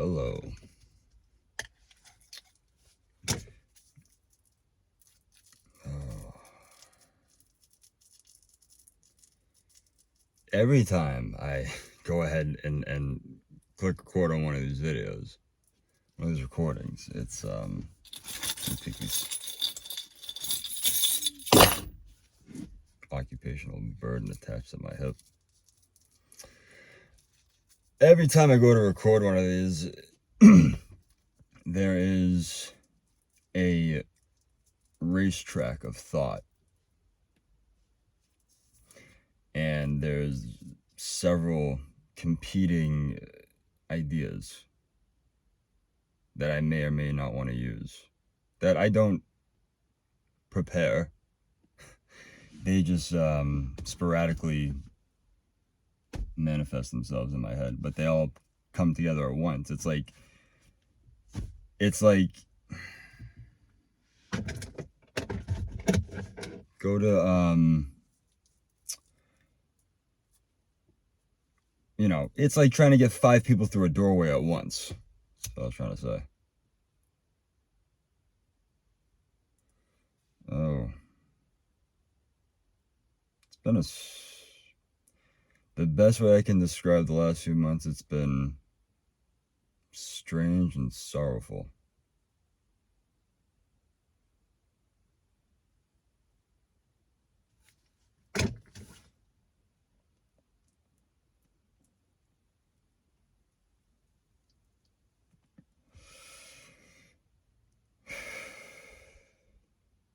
Hello. Every time I go ahead and click record on one of these videos, one of these recordings, it's let me take this occupational burden attached to my hip. Every time I go to record one of these, there is a racetrack of thought. And there's several competing ideas that I may or may not want to use, that I don't prepare. They just sporadically manifest themselves in my head, but they all come together at once. It's like go to it's like trying to get 5 people through a doorway at once. That's what I was trying to say. Oh, it's been the best way I can describe the last few months. It's been strange and sorrowful.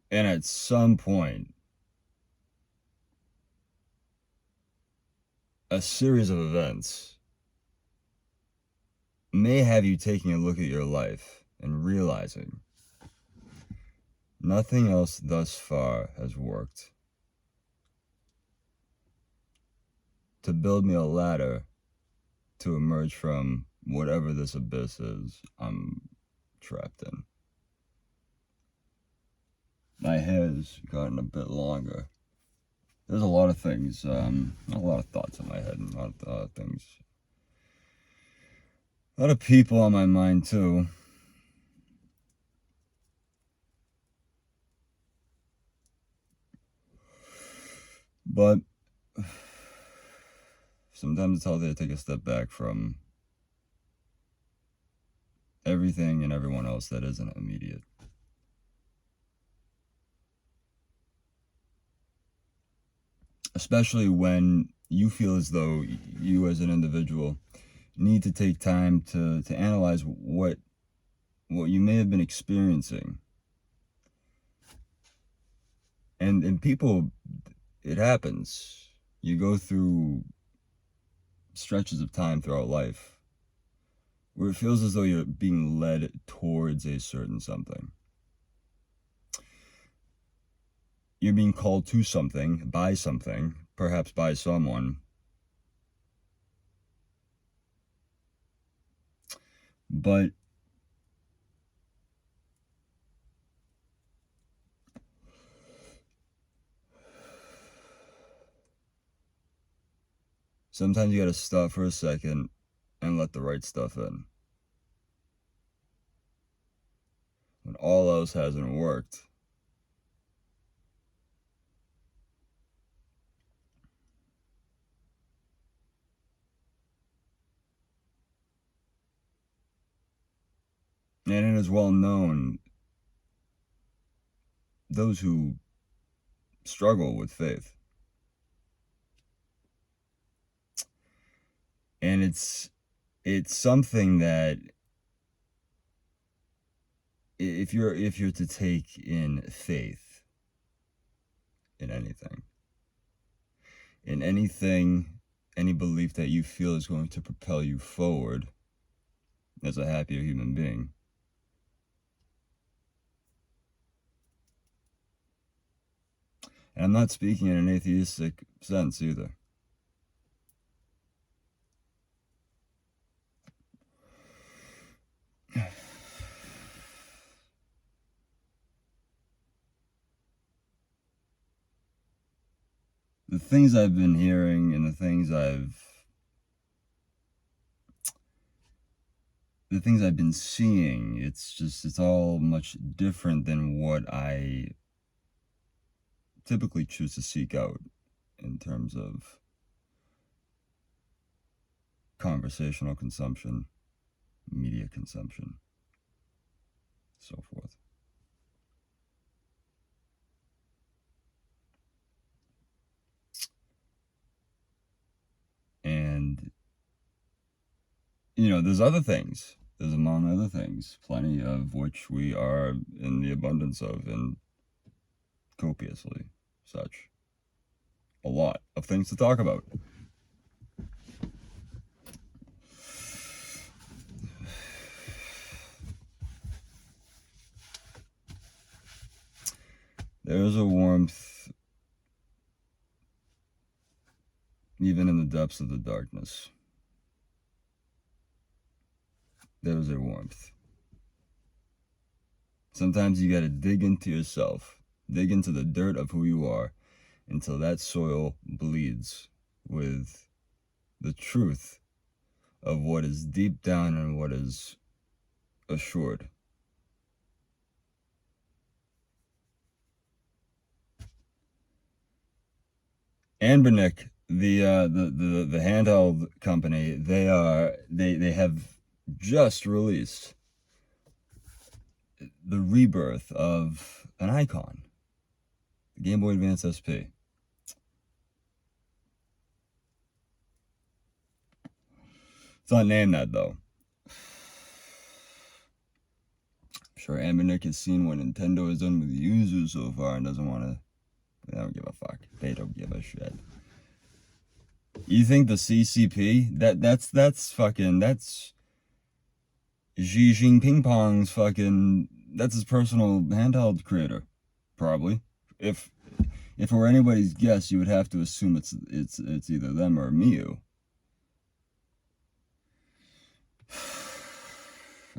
And at some point, a series of events may have you taking a look at your life and realizing nothing else thus far has worked. To build me a ladder to emerge from whatever this abyss is I'm trapped in. My hair's gotten a bit longer. There's a lot of things, a lot of thoughts in my head, and a lot of things. A lot of people on my mind too. But sometimes it's healthy to take a step back from everything and everyone else that isn't immediate. Especially when you feel as though you as an individual need to take time to analyze what you may have been experiencing. And people, it happens. You go through stretches of time throughout life where it feels as though you're being led towards a certain something. You're being called to something, perhaps by someone. But sometimes you gotta stop for a second and let the right stuff in. When all else hasn't worked. And it is well known, those who struggle with faith. And it's something that if you're to take in faith in anything, any belief that you feel is going to propel you forward as a happier human being, and I'm not speaking in an atheistic sense either. The things I've been hearing and the things I've the things I've been seeing, it's all much different than what I typically choose to seek out in terms of conversational consumption, media consumption, so forth. And, there's other things. There's, among other things, plenty of which we are in the abundance of, and copiously such. A lot of things to talk about. There's a warmth even in the depths of the darkness. There's a warmth. Sometimes you gotta dig into yourself, dig into the dirt of who you are, until that soil bleeds with the truth of what is deep down and what is assured. Anbernic, the handheld company, they have just released the rebirth of an icon, the Game Boy Advance SP. It's not named that, though. I'm sure Anbernic has seen what Nintendo has done with users so far and doesn't want to. They don't give a fuck. They don't give a shit. You think the CCP? That's Xi Jinping Pong's fucking. That's his personal handheld creator, probably. If it were anybody's guess, you would have to assume it's either them or Miu.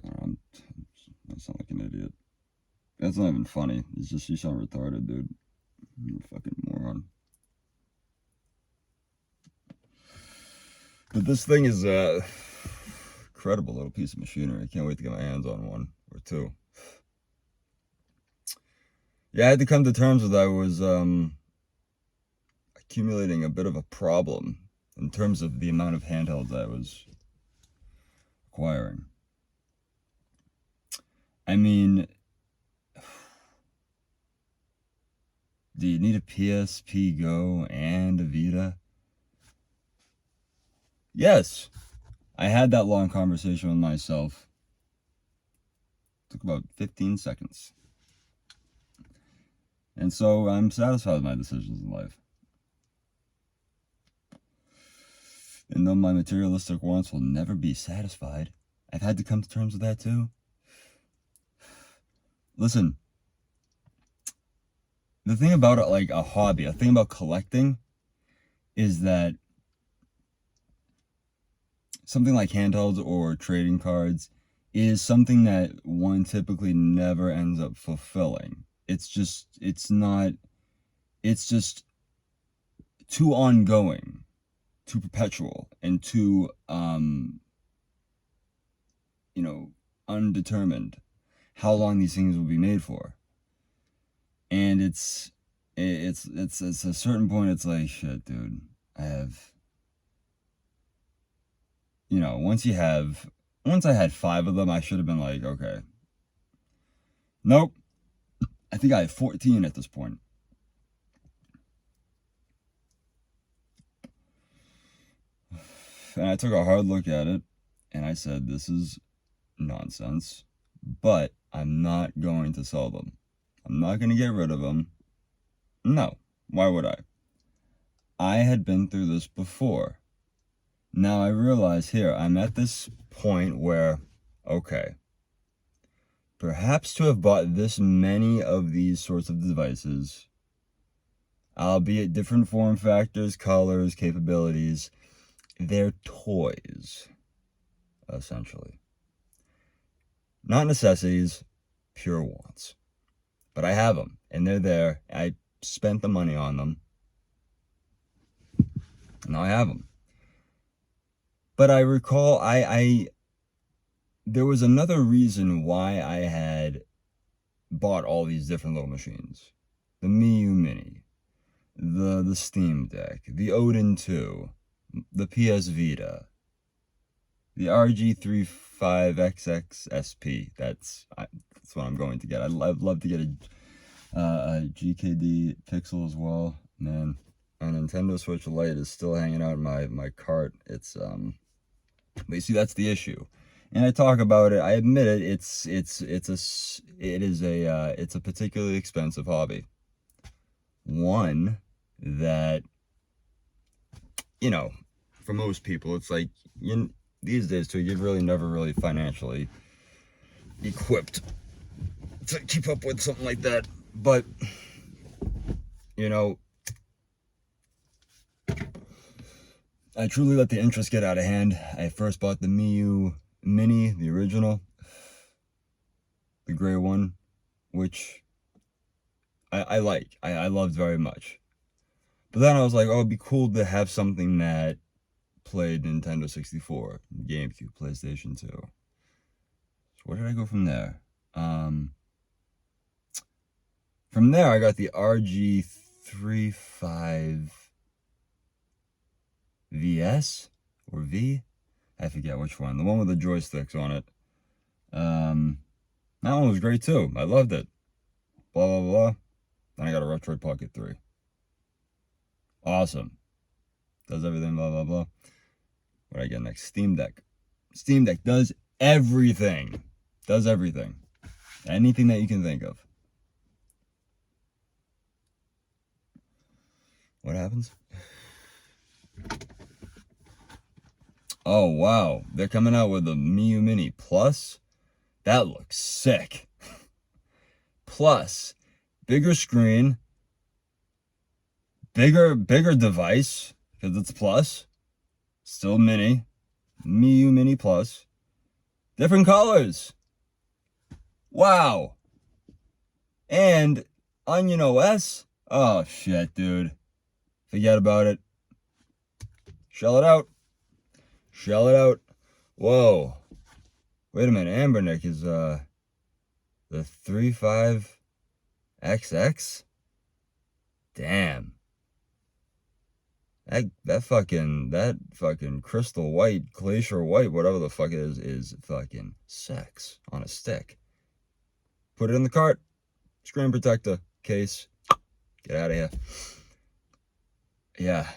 I sound like an idiot. That's not even funny. It's just you sound retarded, dude. You're a fucking moron. But this thing is a incredible little piece of machinery. I can't wait to get my hands on one or two. Yeah, I had to come to terms with I was accumulating a bit of a problem in terms of the amount of handhelds I was acquiring. I mean, do you need a PSP Go and a Vita? Yes. I had that long conversation with myself. It took about 15 seconds. And so I'm satisfied with my decisions in life. And though my materialistic wants will never be satisfied, I've had to come to terms with that too. Listen, the thing about it, like a hobby, a thing about collecting, is that something like handhelds or trading cards is something that one typically never ends up fulfilling. It's just too ongoing, too perpetual, and too, undetermined how long these things will be made for. And it's a certain point, it's like, shit, dude, I have, once I had 5 of them, I should have been like, okay. Nope. I think I have 14 at this point. And I took a hard look at it, and I said, this is nonsense, but I'm not going to sell them. I'm not going to get rid of them. No. Why would I? I had been through this before. Now I realize here, I'm at this point where, okay, perhaps to have bought this many of these sorts of devices, albeit different form factors, colors, capabilities, they're toys, essentially. Not necessities, pure wants. But I have them, and they're there. I spent the money on them. Now I have them. But I recall, there was another reason why I had bought all these different little machines. The Miyoo Mini, the Steam Deck, the Odin 2, the PS Vita, the RG35XX SP. That's what I'm going to get. I'd love to get a GKD Pixel as well. Man, a Nintendo Switch Lite is still hanging out in my cart. It's but you see, that's the issue. And I talk about it. I admit it. It's a particularly expensive hobby. One that, you know, for most people, it's like these days too, you're really never really financially equipped to keep up with something like that. But you know, I truly let the interest get out of hand. I first bought the Miyoo Mini, the original, the gray one, which I loved very much. But then I was like, oh, it'd be cool to have something that played Nintendo 64, GameCube, PlayStation 2. So where did I go from there? From there, I got the RG35 VS or V, I forget which one. The one with the joysticks on it. That one was great too. I loved it. Blah blah blah. Then I got a Retroid Pocket 3. Awesome. Does everything. Blah blah blah. What do I get next? Steam Deck. Steam Deck does everything. Does everything. Anything that you can think of. What happens? Oh, wow. They're coming out with the Miyoo Mini Plus. That looks sick. Plus, bigger screen, bigger device, because it's Plus. Still Mini. Miyoo Mini Plus. Different colors. Wow. And Onion OS. Oh, shit, dude. Forget about it. Shell it out. Shell it out. Whoa. Wait a minute. Anbernic is the 35XX? Damn. That fucking crystal white, glacier white, whatever the fuck it is fucking sex on a stick. Put it in the cart. Screen protector. Case. Get out of here. Yeah.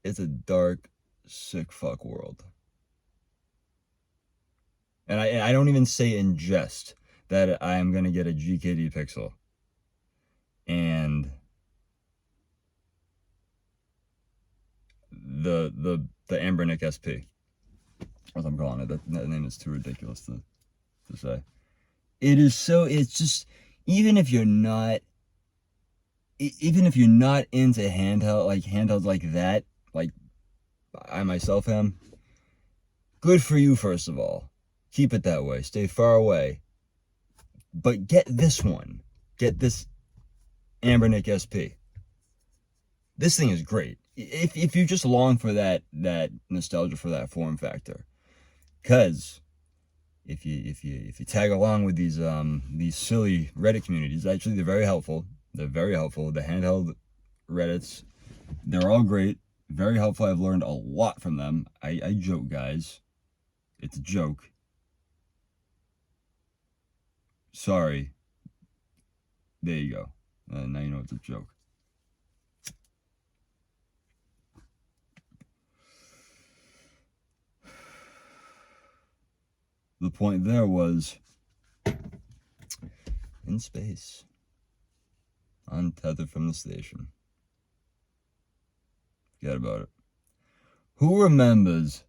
It's a dark, sick fuck world. And I don't even say in jest that I am going to get a GKD Pixel. And the Anbernic SP. As I'm calling it. That name is too ridiculous to say. It's just, even if you're not into handhelds like that, like I myself am, good for you, first of all. Keep it that way. Stay far away. But get this one. Get this Anbernic SP. This thing is great. If you just long for that nostalgia for that form factor. Because if you tag along with these silly Reddit communities, actually they're very helpful. They're very helpful. The handheld Reddits, they're all great. Very helpful. I've learned a lot from them. I joke, guys. It's a joke. Sorry. There you go. Now you know it's a joke. The point there was, in space, untethered from the station. Forget about it. Who remembers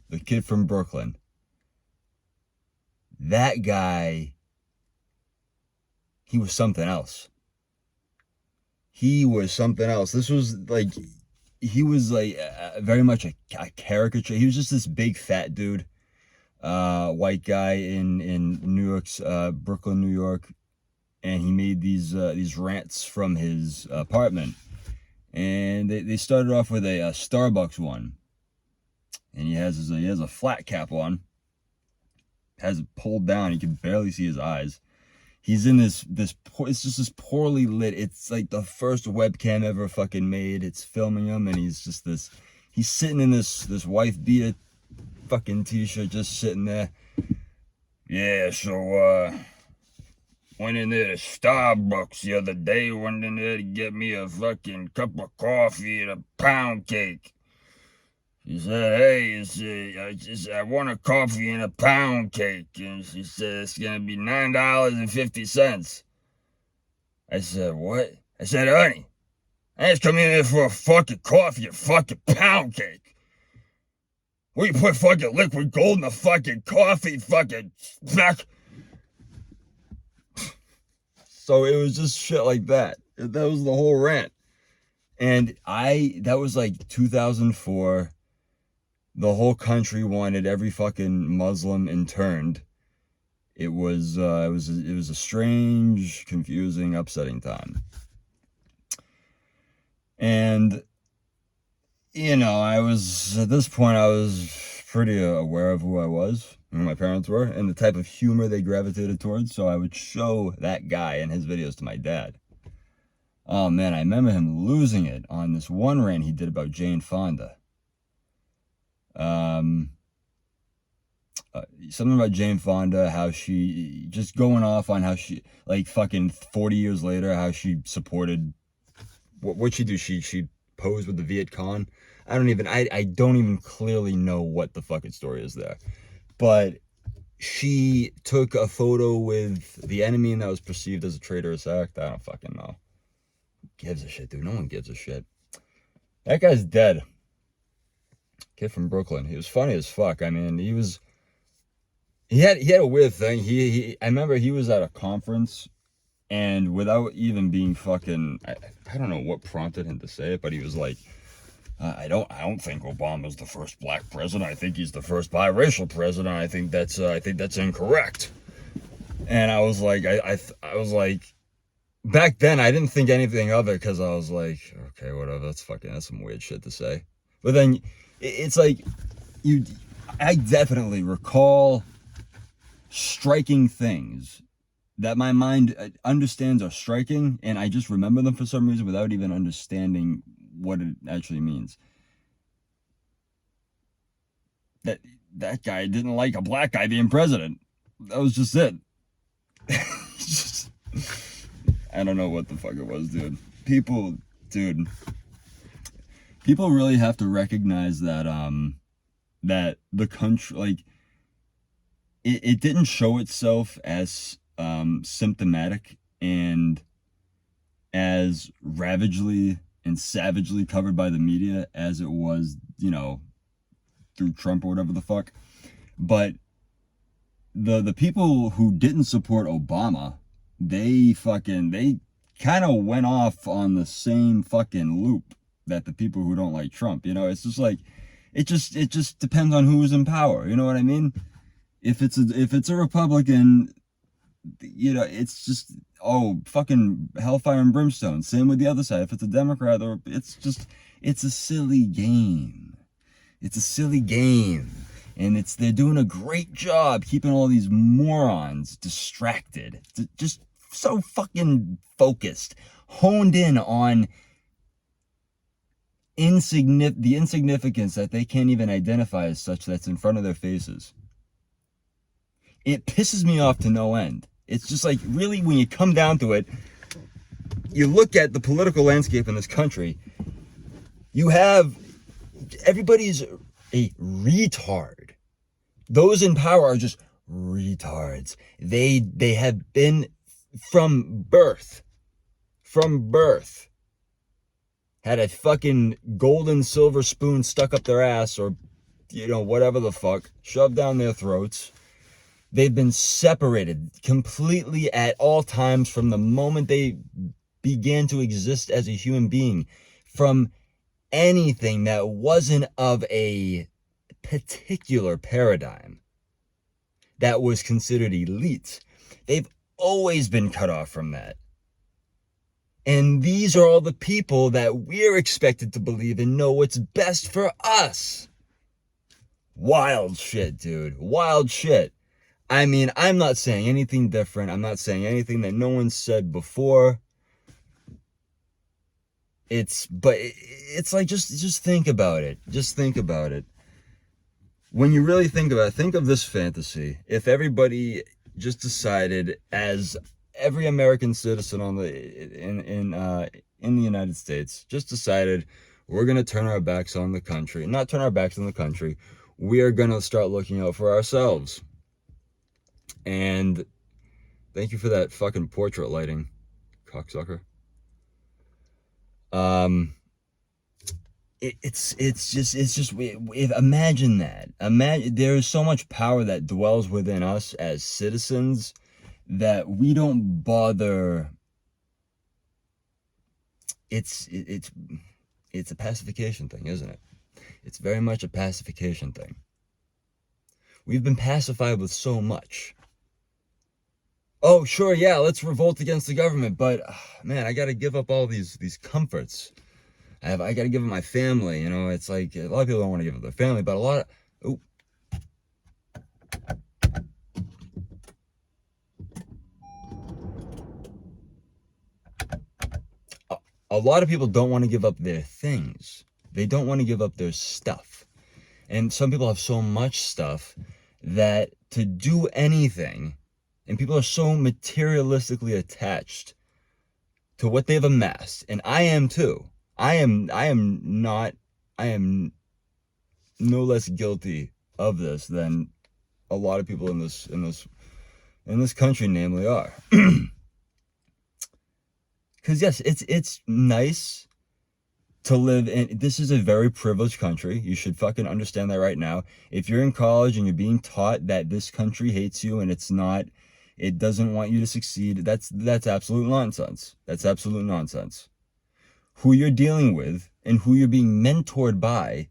the kid from Brooklyn? That guy, he was something else. He was something else. This was like, he was like very much a caricature. He was just this big fat dude, white guy in New York's Brooklyn, New York, and he made these rants from his apartment. And they started off with a Starbucks one. and he has a flat cap on, has it pulled down. You can barely see his eyes. He's in it's just this poorly lit. It's like the first webcam ever fucking made. It's filming him, and he's sitting in this wife beater fucking t-shirt, just sitting there. Yeah, so went in there to Starbucks the other day. Went in there to get me a fucking cup of coffee and a pound cake. She said, hey, I want a coffee and a pound cake. And she said, it's going to be $9.50. I said, what? I said, honey, I ain't coming in here for a fucking coffee, a fucking pound cake. What, you put fucking liquid gold in the fucking coffee, fucking smack? So it was just shit like that. That was the whole rant. And that was like 2004. The whole country wanted every fucking Muslim interned. It was a strange, confusing, upsetting time. And I was at this point I was pretty aware of who I was, who my parents were, and the type of humor they gravitated towards. So I would show that guy and his videos to my dad. Oh man, I remember him losing it on this one rant he did about Jane Fonda. Something about Jane Fonda, how she just going off on how she, like, fucking 40 years later, how she supported what'd she do? She posed with the Viet Cong. I don't even clearly know what the fucking story is there, but she took a photo with the enemy and that was perceived as a traitorous act. I don't fucking know. Who gives a shit, dude? No one gives a shit. That guy's dead. Kid from Brooklyn. He was funny as fuck. I mean, he had a weird thing. I remember he was at a conference, and without even being fucking, I don't know what prompted him to say it, but he was like, I don't think Obama's the first black president. I think he's the first biracial president. I think that's incorrect. And I was like, I was like, back then I didn't think anything of it because I was like, okay, whatever. That's some weird shit to say. But then it's like, I definitely recall striking things that my mind understands are striking, and I just remember them for some reason without even understanding what it actually means. That guy didn't like a black guy being president. That was just it. I don't know what the fuck it was, dude. People really have to recognize that that the country, like, it didn't show itself as symptomatic and as ravagely and savagely covered by the media as it was, through Trump or whatever the fuck. But the people who didn't support Obama, they kind of went off on the same fucking loop that the people who don't like Trump, it's just like, it just depends on who's in power. You know what I mean? If it's a Republican, it's just, fucking hellfire and brimstone. Same with the other side. If it's a Democrat, it's a silly game. It's a silly game. And they're doing a great job keeping all these morons distracted. Just so fucking focused, honed in on the insignificance that they can't even identify as such that's in front of their faces. It pisses me off to no end. It's just like, really, when you come down to it, you look at the political landscape in this country, everybody's a retard. Those in power are just retards. They have been from birth, had a fucking golden silver spoon stuck up their ass, or, whatever the fuck, shoved down their throats. They've been separated completely at all times from the moment they began to exist as a human being from anything that wasn't of a particular paradigm that was considered elite. They've always been cut off from that. And these are all the people that we're expected to believe and know what's best for us. Wild shit, dude. Wild shit. I mean, I'm not saying anything different. I'm not saying anything that no one said before. It's like, just think about it. Just think about it. When you really think about it, think of this fantasy. If everybody just decided, as every American citizen in the United States just decided, we're gonna turn our backs on the country. Not turn our backs on the country. We are gonna start looking out for ourselves. And thank you for that fucking portrait lighting, cocksucker. Imagine that. Imagine there is so much power that dwells within us as citizens that we don't bother. It's a pacification thing, isn't it? It's very much a pacification thing. We've been pacified with so much. Oh, sure, yeah, let's revolt against the government, but man, I gotta give up all these comforts. I gotta give up my family, you know. It's like a lot of people don't want to give up their family, but a lot of people don't want to give up their things. They don't want to give up their stuff. And some people have so much stuff that to do anything, and people are so materialistically attached to what they've amassed, and I am too. I am no less guilty of this than a lot of people in this country, namely, are. Because yes, it's nice to live in. This is a very privileged country. You should fucking understand that right now. If you're in college and you're being taught that this country hates you and it doesn't want you to succeed, that's absolute nonsense. That's absolute nonsense. Who you're dealing with and who you're being mentored by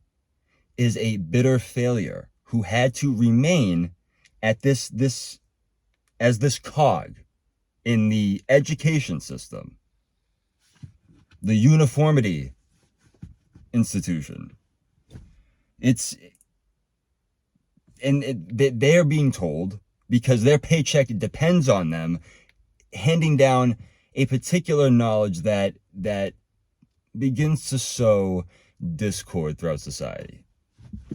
is a bitter failure who had to remain at this as this cog in the education system, the uniformity institution. They're being told, because their paycheck depends on them, handing down a particular knowledge that begins to sow discord throughout society.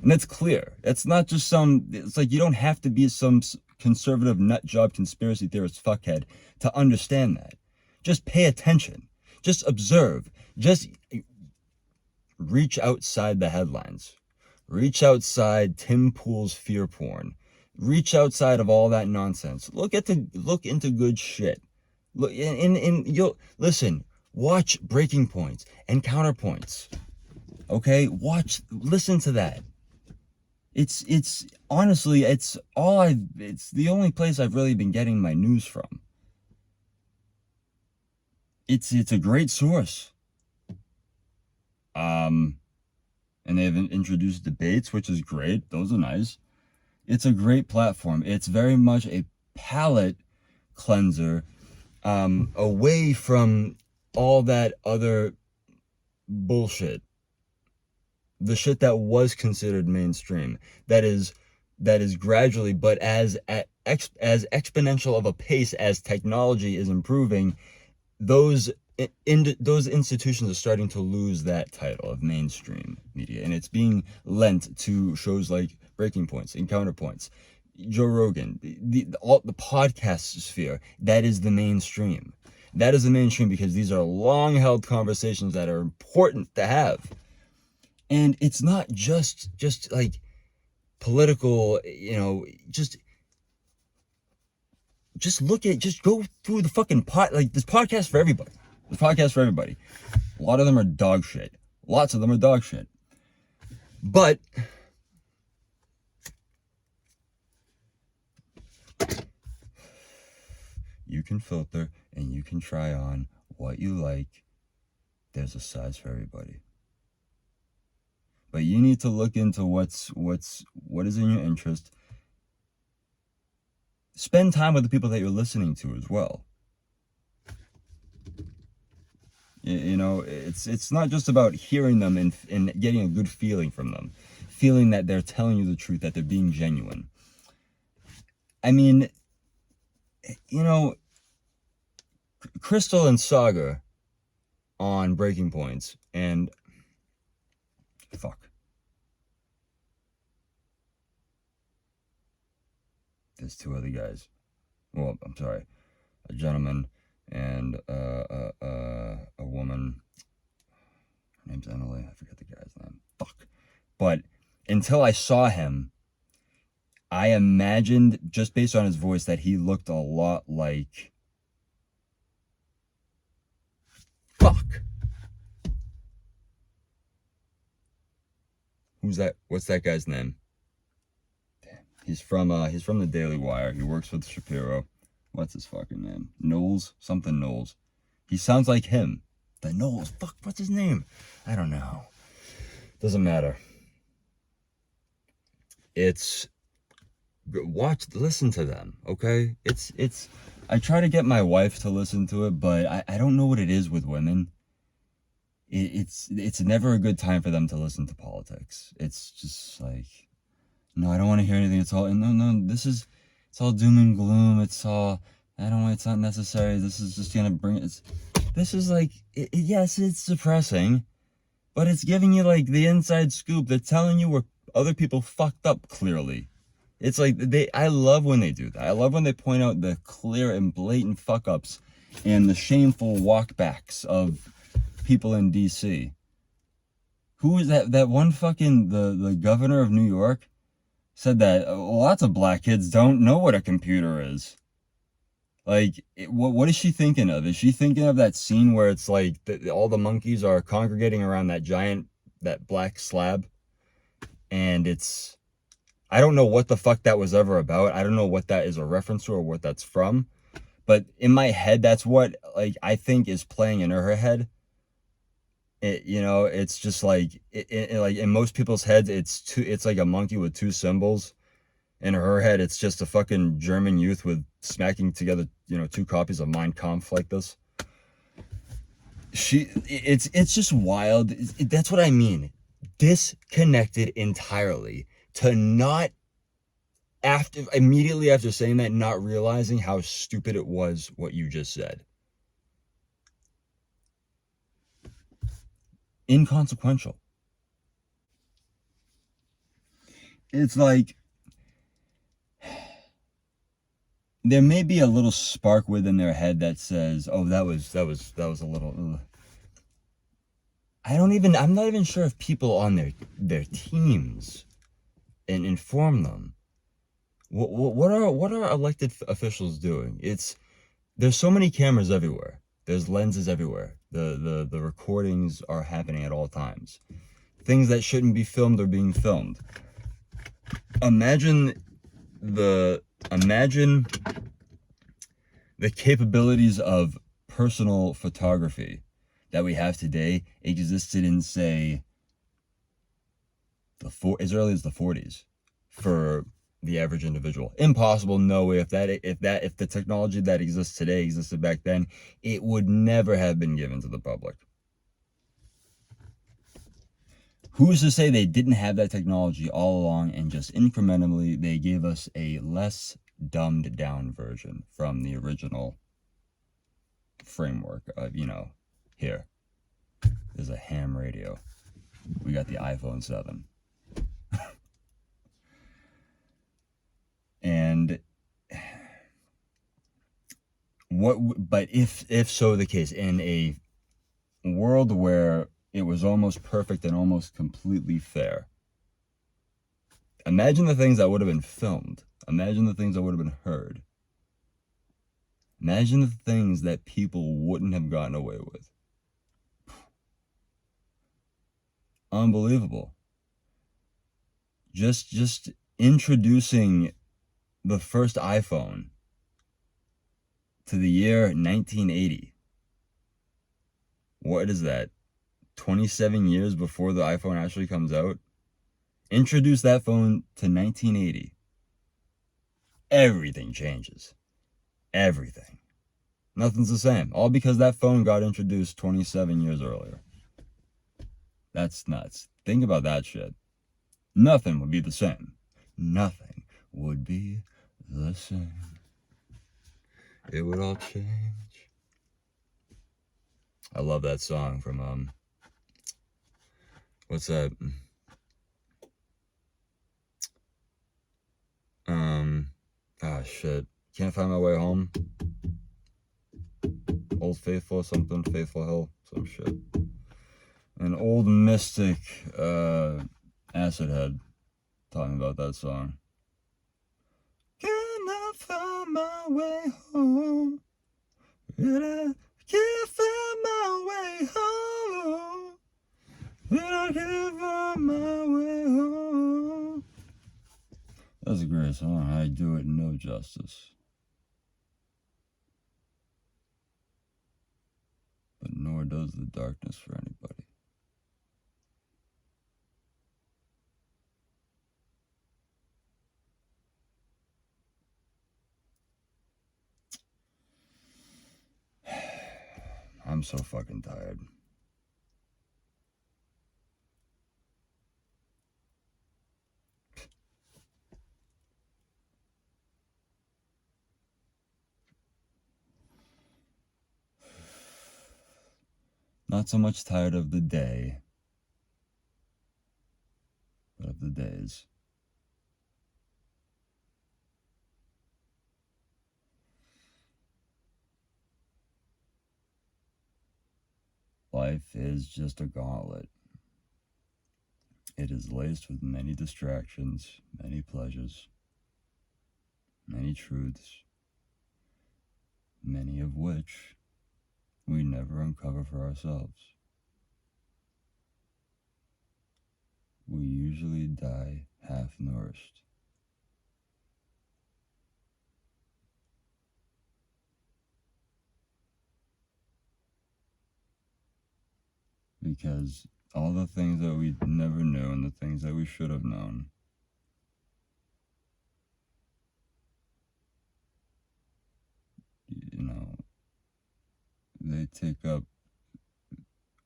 And that's clear. It's not just it's like, you don't have to be some conservative nut job conspiracy theorist fuckhead to understand that. Just pay attention. Just observe. Just reach outside the headlines. Reach outside Tim Pool's fear porn. Reach outside of all that nonsense. Look into good shit. Look, and you'll listen. Watch Breaking Points and Counterpoints. Okay, listen to that. It's honestly, it's the only place I've really been getting my news from. It's a great source. And they have introduced debates, which is great. Those are nice. It's a great platform. It's very much a palate cleanser, away from all that other bullshit. The shit that was considered mainstream, that is gradually, but as exponential of a pace as technology is improving, those institutions are starting to lose that title of mainstream media, and it's being lent to shows like Breaking Points and Counterpoints, Joe Rogan, the podcast sphere. That is the mainstream. That is the mainstream, because these are long-held conversations that are important to have. And it's not just like political, you know, just go through the fucking like this podcast for everybody. This podcast for everybody. A lot of them are dog shit. Lots of them are dog shit. But you can filter and you can try on what you like. There's a size for everybody. But you need to look into what is in your interest. Spend time with the people that you're listening to as well. You know, it's not just about hearing them and getting a good feeling from them. feeling that they're telling you the truth, that they're being genuine. I mean, you know, Crystal and Saga on Breaking Points, and fuck. There's two other guys. Well, I'm sorry, a gentleman and a woman. Her name's Emily. I forget the guy's name. Fuck. But until I saw him, I imagined, just based on his voice, that he looked a lot like... Fuck! Who's that? What's that guy's name? Damn. He's from the Daily Wire. He works with Shapiro. What's his fucking name? Knowles? Something Knowles. He sounds like him. The Knowles. Fuck, what's his name? I don't know. Doesn't matter. It's... listen to them, okay? It's I try to get my wife to listen to it, but I don't know what it is with women. It's never a good time for them to listen to politics. It's just like, no, I don't want to hear anything. It's all, no, it's all doom and gloom. It's all, it's not necessary. This is just gonna bring it. This is like, yes, it's depressing, but it's giving you like the inside scoop. They're telling you where other people fucked up clearly. It's like, I love when they do that. I love when they point out the clear and blatant fuck-ups and the shameful walkbacks of people in D.C. Who is that one fucking, the governor of New York said that lots of black kids don't know what a computer is. Like, what is she thinking of? Is she thinking of that scene where it's like, all the monkeys are congregating around that black slab? And it's... I don't know what the fuck that was ever about. I don't know what that is a reference to or what that's from. But in my head, that's what, like, I think is playing in her head. It's just like, like in most people's heads, it's like a monkey with two symbols. In her head, it's just a fucking German youth with smacking together, two copies of Mein Kampf like this. It's just wild. That's what I mean. Disconnected entirely. To not, immediately after saying that, not realizing how stupid it was what you just said. Inconsequential. It's like, there may be a little spark within their head that says, oh, that was a little... I'm not even sure if people on their teams and inform them. What are elected officials doing? There's so many cameras everywhere. There's lenses everywhere. The recordings are happening at all times. Things that shouldn't be filmed are being filmed. Imagine the capabilities of personal photography that we have today existed in, say, as early as the 40s for the average individual. Impossible, no way. If the technology that exists today existed back then, it would never have been given to the public. Who's to say they didn't have that technology all along, and just incrementally they gave us a less dumbed down version from the original framework of, here, there's a ham radio. We got the iPhone 7. And but if so the case, in a world where it was almost perfect and almost completely fair, imagine the things that would have been filmed. Imagine the things that would have been heard. Imagine the things that people wouldn't have gotten away with. Unbelievable. Just introducing the first iPhone to the year 1980. What is that? 27 years before the iPhone actually comes out? Introduce that phone to 1980. Everything changes. Everything. Nothing's the same. All because that phone got introduced 27 years earlier. That's nuts. Think about that shit. nothing would be the same. Nothing would be the same. It would all change. I love that song from, what's that? Shit. Can't Find My Way Home. Old Faithful something, Faithful Hill, some shit. An old mystic, acid head talking about that song. Can I find my way home? Can't find my way home. I can't find my way home. That's a great song. I do it no justice. But nor does the darkness for anybody. I'm so fucking tired. Not so much tired of the day, but of the days. Life is just a gauntlet. It is laced with many distractions, many pleasures, many truths, many of which we never uncover for ourselves. We usually die half-nourished. Because all the things that we never knew and the things that we should have known they take up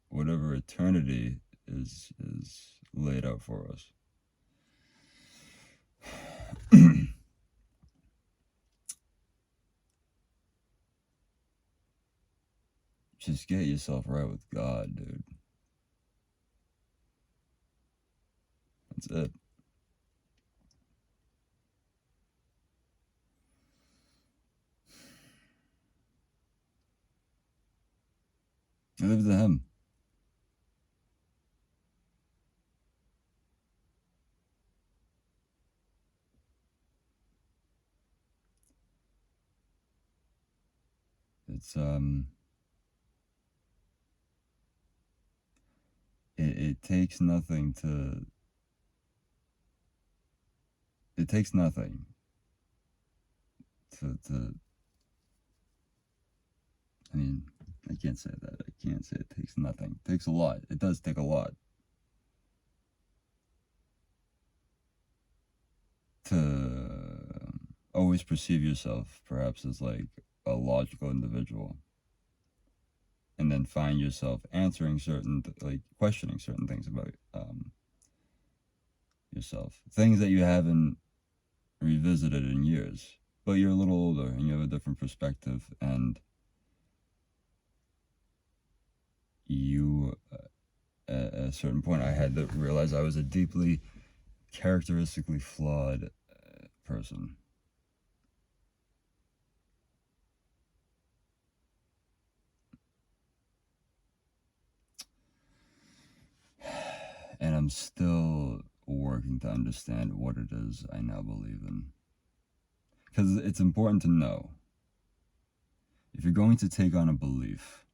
whatever eternity is laid out for us. Just get yourself right with God, dude. That's it. Live to Him. It's it takes nothing to. It takes nothing to. I mean, I can't say that. I can't say it takes nothing. It takes a lot. It does take a lot to always perceive yourself perhaps as like a logical individual, and then find yourself answering questioning certain things about yourself, things that you haven't revisited in years, but you're a little older and you have a different perspective, and you at a certain point I had to realize I was a deeply characteristically flawed person. And I'm still working to understand what it is I now believe in. Because it's important to know, if you're going to take on a belief,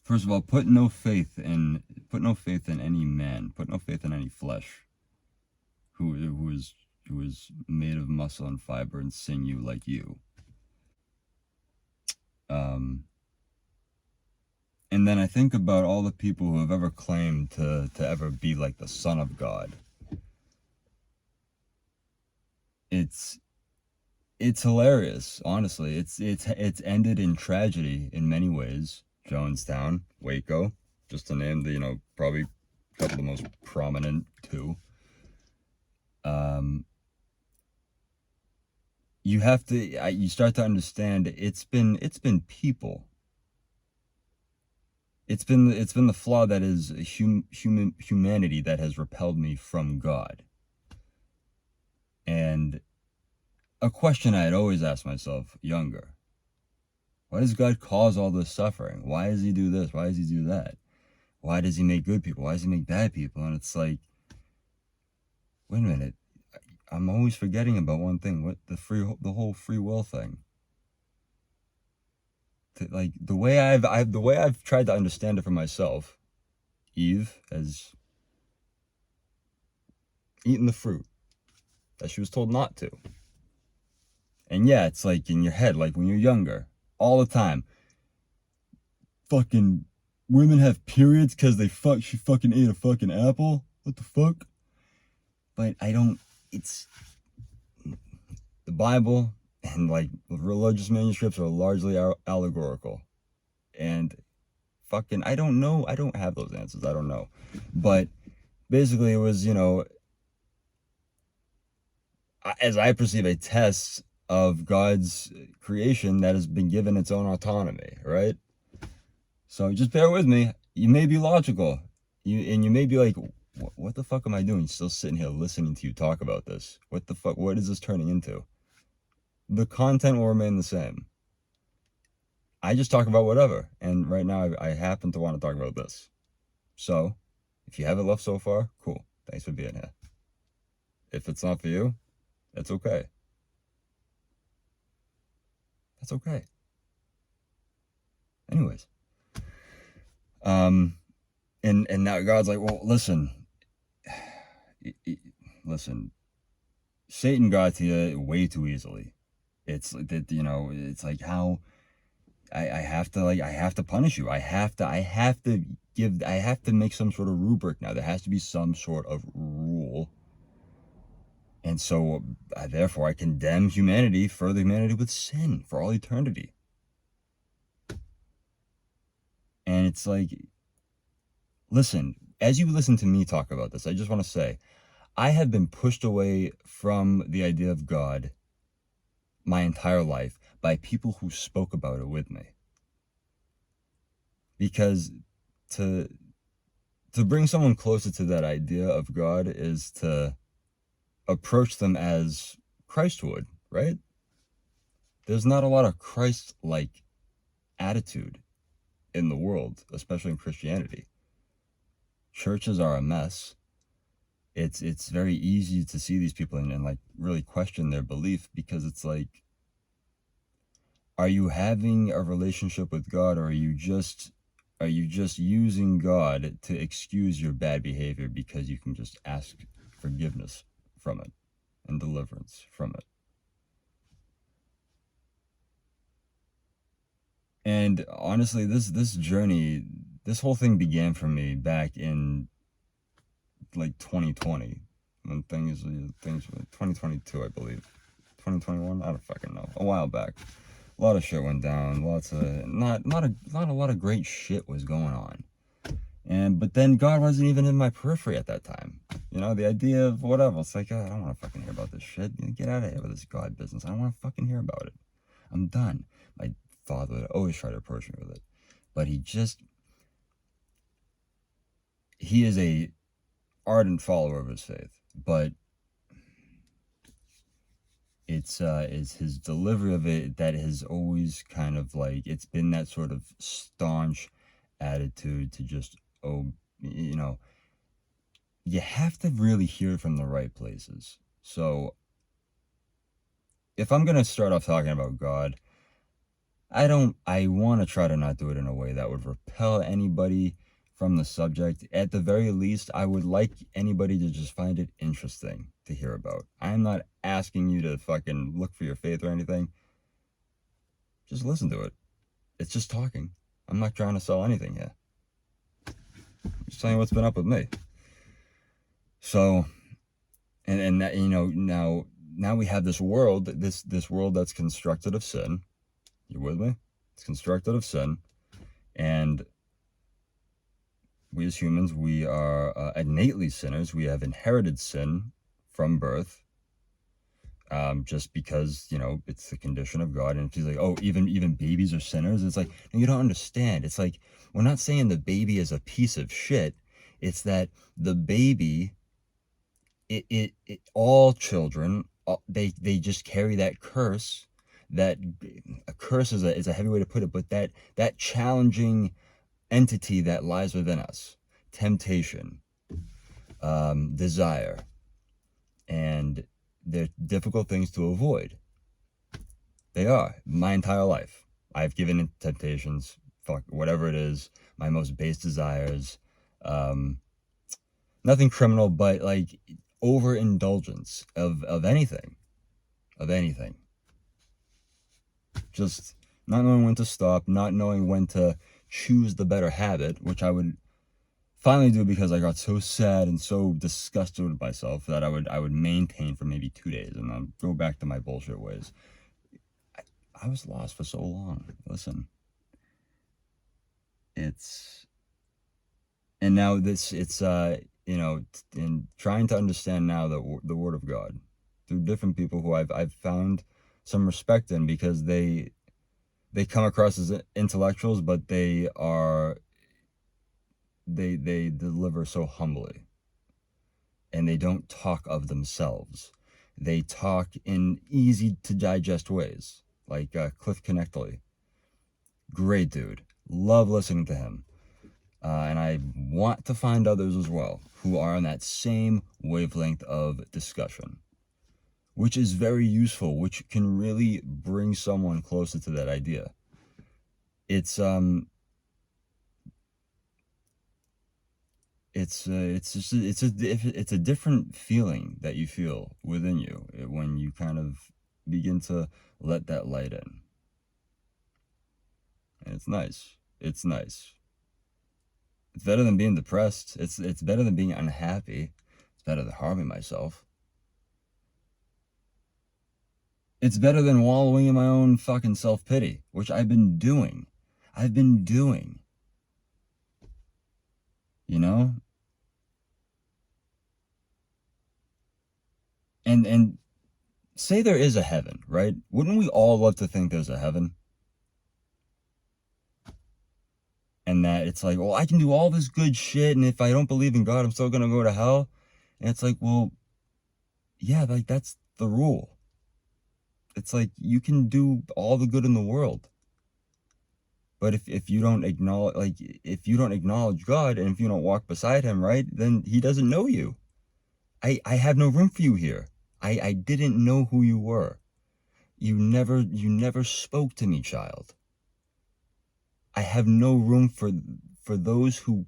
first of all, put no faith in any man, put no faith in any flesh who is made of muscle and fiber and sinew like you. And then I think about all the people who have ever claimed to ever be like the Son of God. It's hilarious, honestly. It's ended in tragedy in many ways. Jonestown, Waco, just to name the, probably a couple of the most prominent two. You have to, you start to understand it's been people. It's been the flaw that is humanity that has repelled me from God. And a question I had always asked myself younger: why does God cause all this suffering? Why does he do this? Why does he do that? Why does he make good people? Why does he make bad people? And it's like, wait a minute, I'm always forgetting about one thing. What the whole free will thing. Like the way I've tried to understand it for myself. Eve has eaten the fruit that she was told not to. And yeah, it's like in your head, like when you're younger, all the time. Fucking women have periods because she fucking ate a fucking apple. What the fuck? But it's the Bible and like religious manuscripts are largely allegorical. And fucking, I don't know. I don't have those answers. I don't know. But basically it was, as I perceive, a test of God's creation that has been given its own autonomy, right? So just bear with me. You may be logical. You may be like, what the fuck am I doing? Still sitting here listening to you talk about this. What the fuck? What is this turning into? The content will remain the same. I just talk about whatever. And right now I happen to want to talk about this. So if you haven't left so far, cool. Thanks for being here. If it's not for you, that's okay. That's okay. Anyways. And now God's like, well, listen, Satan got to you way too easily. It's that, it's like how I have to punish you. I have to make some sort of rubric now. There has to be some sort of rule. And so therefore I condemn humanity, further humanity with sin for all eternity. And it's like, listen, as you listen to me talk about this, I just want to say, I have been pushed away from the idea of God my entire life by people who spoke about it with me. Because to bring someone closer to that idea of God is to approach them as Christ would, right? There's not a lot of Christ-like attitude in the world, especially in Christianity. Churches are a mess. It's very easy to see these people and like really question their belief, because it's like, are you having a relationship with God, or are you just using God to excuse your bad behavior because you can just ask forgiveness from it and deliverance from it? And honestly, this journey, this whole thing began for me back in like 2020, when things 2022, I believe, 2021, I don't fucking know, a while back. A lot of shit went down. Lots of not a lot of great shit was going on. But then God wasn't even in my periphery at that time. The idea of whatever. It's like, I don't want to fucking hear about this shit. Get out of here with this God business. I don't want to fucking hear about it. I'm done. My father would always try to approach me with it, but he is a ardent follower of his faith, but it's his delivery of it that has always kind of like, it's been that sort of staunch attitude to just, you have to really hear it from the right places. So if I'm going to start off talking about God, I want to try to not do it in a way that would repel anybody from the subject. At the very least, I would like anybody to just find it interesting to hear about. I'm not asking you to fucking look for your faith or anything. Just listen to it. It's just talking. I'm not trying to sell anything here. I'm just telling you what's been up with me. So, and that, now we have this world, this world that's constructed of sin. You with me? It's constructed of sin. And we as humans, we are innately sinners. We have inherited sin from birth. Just because, it's the condition of God. And if he's like, oh, even babies are sinners, it's like, no, you don't understand. It's like, we're not saying the baby is a piece of shit. It's that the baby, all children, they just carry that curse. That a curse is a heavy way to put it, but that challenging entity that lies within us, temptation, desire, and they're difficult things to avoid. They are. My entire life, I've given in temptations, fuck, whatever it is, my most base desires, nothing criminal, but like overindulgence of anything, just not knowing when to stop, not knowing when to choose the better habit, which I would finally do because I got so sad and so disgusted with myself that I would maintain for maybe 2 days and then go back to my bullshit ways. I was lost for so long. Listen, and now it's in trying to understand now the Word of God through different people who I've found some respect in, because they come across as intellectuals, but they deliver so humbly, and they don't talk of themselves. They talk in easy to digest ways, like Cliff Connectley. Great dude. Love listening to him. And I want to find others as well who are on that same wavelength of discussion, which is very useful, which can really bring someone closer to that idea. It's a different feeling that you feel within you when you kind of begin to let that light in. And it's nice. It's nice. It's better than being depressed. It's better than being unhappy. It's better than harming myself. It's better than wallowing in my own fucking self-pity, which I've been doing. You know? And say there is a heaven, right? Wouldn't we all love to think there's a heaven? And that it's like, well, I can do all this good shit, and if I don't believe in God, I'm still gonna go to hell. And it's like, well, yeah, like that's the rule. It's like you can do all the good in the world, but if you don't acknowledge God, and if you don't walk beside him, right, then he doesn't know you. I have no room for you here. I didn't know who you were. You never spoke to me, child. I have no room for those who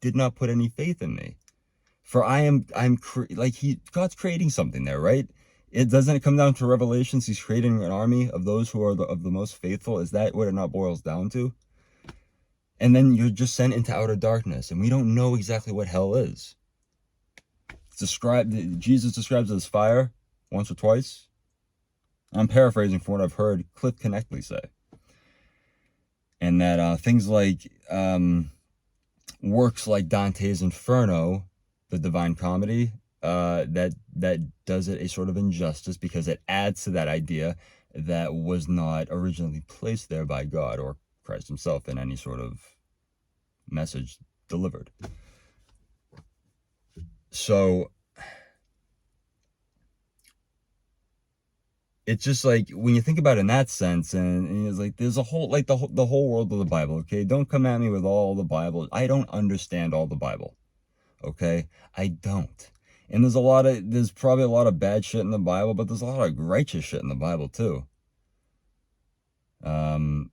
did not put any faith in me. For God's creating something there, right? It doesn't come down to Revelations. He's creating an army of those who are of the most faithful. Is that what it not boils down to? And then you're just sent into outer darkness, and we don't know exactly what hell is. Jesus describes it as fire once or twice. I'm paraphrasing from what I've heard Cliff Connectley say. And that things like works like Dante's Inferno, the Divine Comedy, that does it a sort of injustice, because it adds to that idea that was not originally placed there by God or Christ himself in any sort of message delivered. So it's just like, when you think about it in that sense, and it's like there's a whole, like the whole world of the Bible, okay? Don't come at me with all the Bible. I don't understand all the Bible, okay? I don't. And there's probably a lot of bad shit in the Bible, but there's a lot of righteous shit in the Bible too. And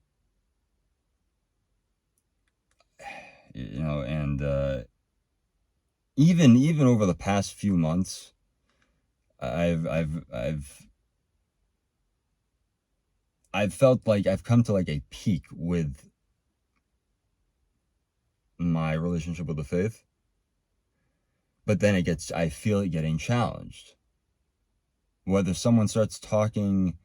even over the past few months, I've felt like I've come to like a peak with my relationship with the faith. But then I feel it getting challenged. Whether someone starts talking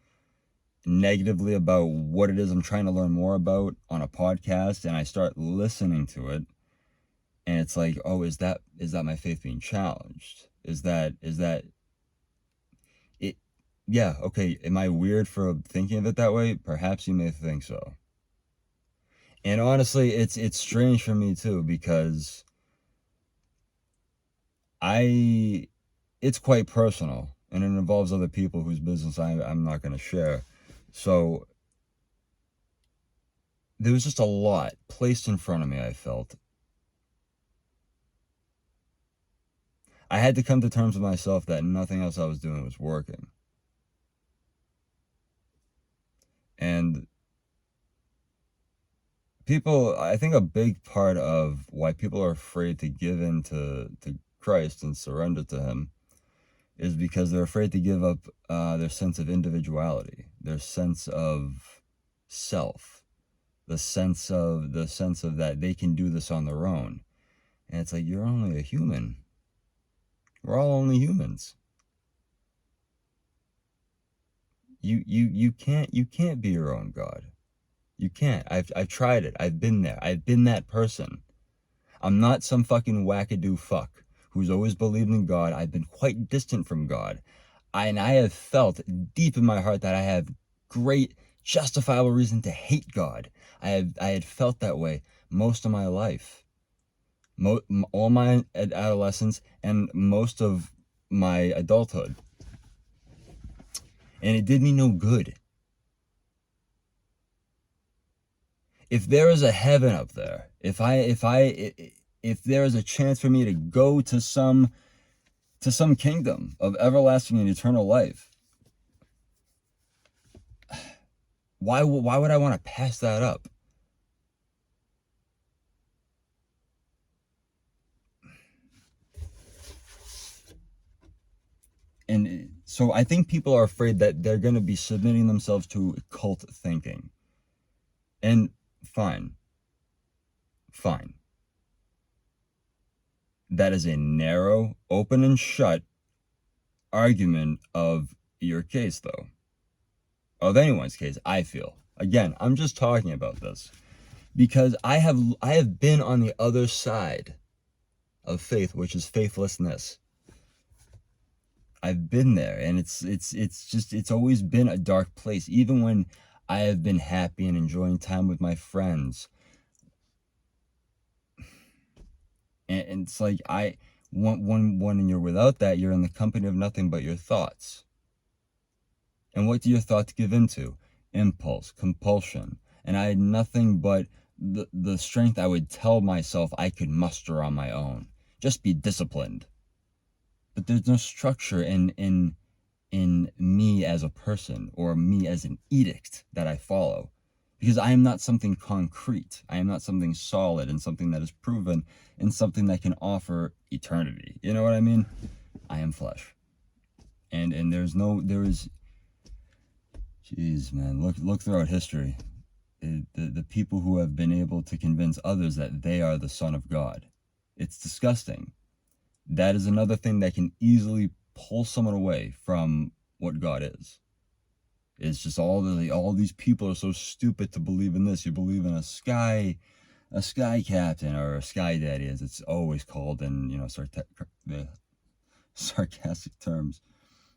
negatively about what it is I'm trying to learn more about on a podcast, and I start listening to it, And it's like, oh, is that my faith being challenged? Is that it? Yeah, okay. Am I weird for thinking of it that way? Perhaps you may think so. And honestly, it's strange for me too, because it's quite personal, and it involves other people whose business I'm not going to share. So there was just a lot placed in front of me, I felt. I had to come to terms with myself that nothing else I was doing was working. And people, I think a big part of why people are afraid to give in to Christ and surrender to him is because they're afraid to give up their sense of individuality, their sense of self, the sense of that they can do this on their own. And it's like, you're only a human. We're all only humans. You can't be your own God. You can't. I've tried it. I've been there. I've been that person. I'm not some fucking wackadoo fuck who's always believed in God. I've been quite distant from God. And I have felt deep in my heart that I have great justifiable reason to hate God. I had felt that way most of my life. All my adolescence and most of my adulthood. And it did me no good. If there is a heaven up there, if there is a chance for me to go to some kingdom of everlasting and eternal life, why would I want to pass that up? And so I think people are afraid that they're going to be submitting themselves to cult thinking. And fine. That is a narrow, open and shut argument of your case, though. Of anyone's case, I feel. Again, I'm just talking about this because I have been on the other side of faith, which is faithlessness. I've been there, and it's always been a dark place. Even when I have been happy and enjoying time with my friends, and it's like when you're without that, you're in the company of nothing but your thoughts. And what do your thoughts give into? Impulse, compulsion. And I had nothing but the strength I would tell myself I could muster on my own. Just be disciplined. But there's no structure in me as a person or me as an edict that I follow. Because I am not something concrete. I am not something solid and something that is proven and something that can offer eternity. You know what I mean? I am flesh. And there is jeez, man, look throughout history. The people who have been able to convince others that they are the Son of God. It's disgusting. That is another thing that can easily pull someone away from what God is. It's just all these people are so stupid to believe in this. You believe in a sky captain or a sky daddy, as it's always called in the sarcastic terms.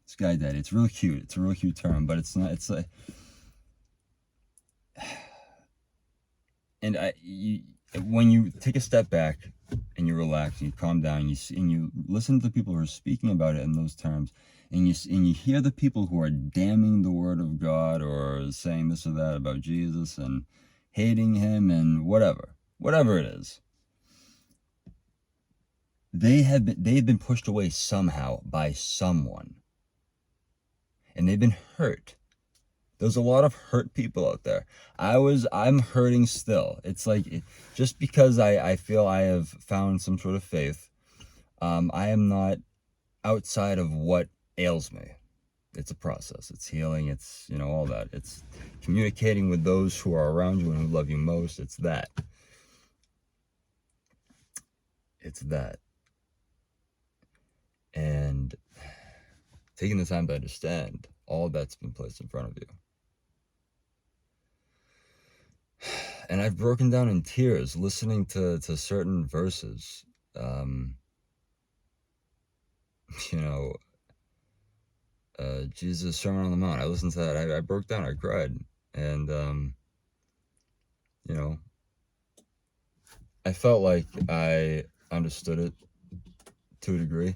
Sky daddy. It's real cute. It's a real cute term, but it's not. It's like, and when you take a step back and you relax and you calm down and you listen to the people who are speaking about it in those terms, and you hear the people who are damning the word of God or saying this or that about Jesus and hating him and whatever it is, they've been pushed away somehow by someone, and they've been hurt. There's a lot of hurt people out there. I'm hurting still. It's like, just because I feel I have found some sort of faith, I am not outside of what ails me. It's a process. It's healing. It's, all that. It's communicating with those who are around you and who love you most. It's that. And taking the time to understand all that's been placed in front of you. And I've broken down in tears listening to certain verses. You know, Jesus' Sermon on the Mount. I listened to that. I broke down. I cried. And, you know, I felt like I understood it to a degree.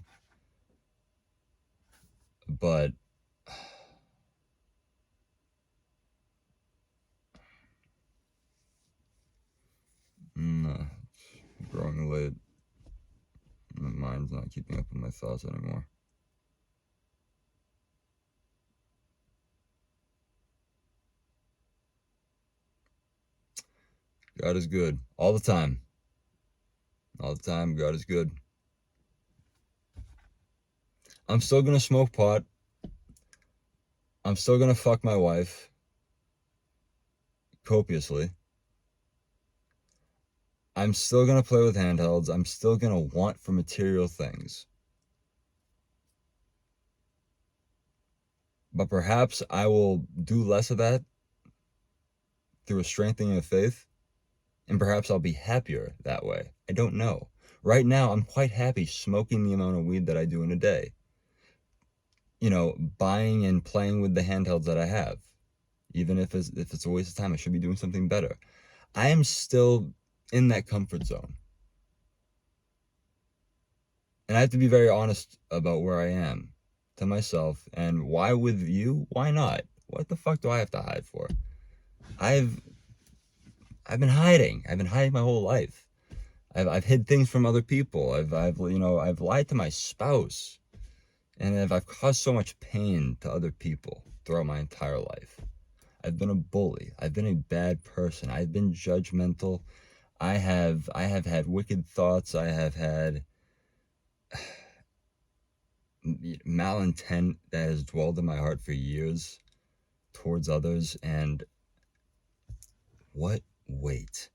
But growing late. My mind's not keeping up with my thoughts anymore. God is good. All the time. All the time, God is good. I'm still gonna smoke pot. I'm still gonna fuck my wife. Copiously. I'm still gonna play with handhelds. I'm still gonna want for material things. But perhaps I will do less of that through a strengthening of faith, and perhaps I'll be happier that way. I don't know. Right now, I'm quite happy smoking the amount of weed that I do in a day. You know, buying and playing with the handhelds that I have. Even if it's a waste of time, I should be doing something better. I am still in that comfort zone. And I have to be very honest about where I am to myself. And why with you? Why not? What the fuck do I have to hide for? I've been hiding. I've been hiding my whole life. I've hid things from other people. I've lied to my spouse. And I've caused so much pain to other people throughout my entire life. I've been a bully. I've been a bad person. I've been judgmental. I have had wicked thoughts. I have had malintent that has dwelled in my heart for years towards others. And what weight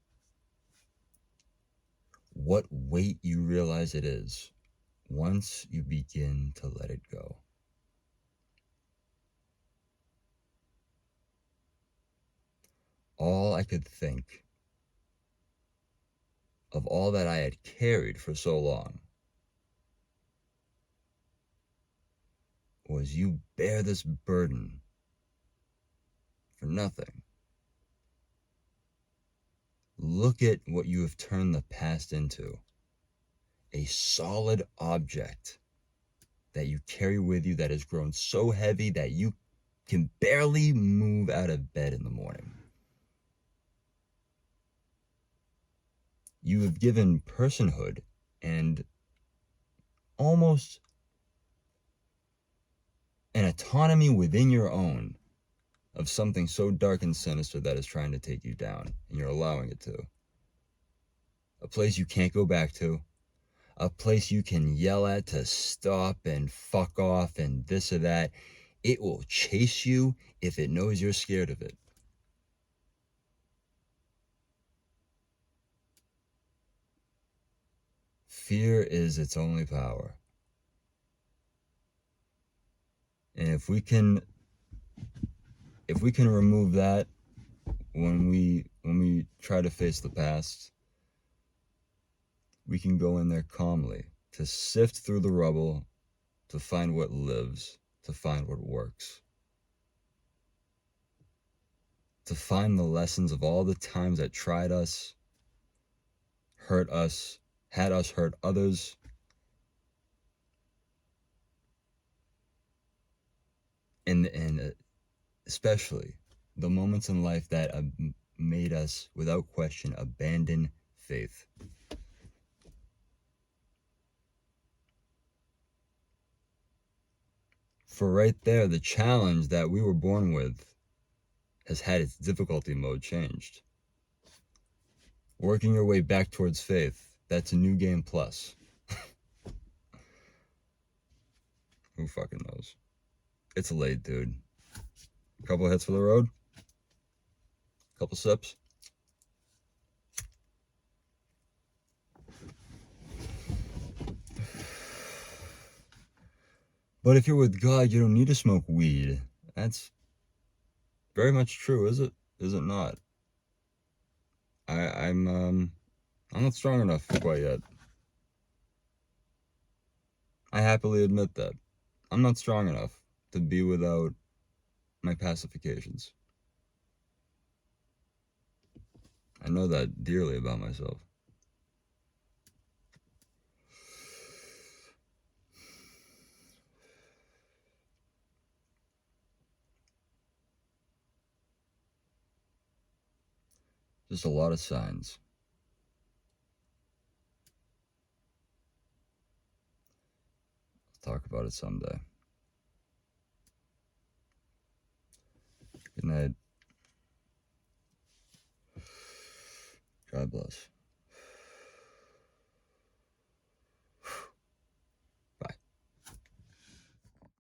you realize it is once you begin to let it go. All I could think of, all that I had carried for so long, was you bear this burden for nothing. Look at what you have turned the past into. A solid object that you carry with you that has grown so heavy that you can barely move out of bed in the morning. You have given personhood and almost an autonomy within your own of something so dark and sinister that is trying to take you down, and you're allowing it to. A place you can't go back to. A place you can yell at to stop and fuck off and this or that. It will chase you if it knows you're scared of it. Fear is its only power. And if we can remove that when we try to face the past, we can go in there calmly to sift through the rubble, to find what lives, to find what works, to find the lessons of all the times that tried us, hurt us, had us hurt others, and especially the moments in life that made us, without question, abandon faith. For right there, the challenge that we were born with has had its difficulty mode changed. Working your way back towards faith, that's a new game plus. Who fucking knows? It's late, dude. Couple hits for the road. Couple sips. But if you're with God, you don't need to smoke weed. That's very much true, is it? Is it not? I'm not strong enough quite yet. I happily admit that. I'm not strong enough to be without my pacifications. I know that dearly about myself. Just a lot of signs. I'll talk about it someday. Good night. God bless.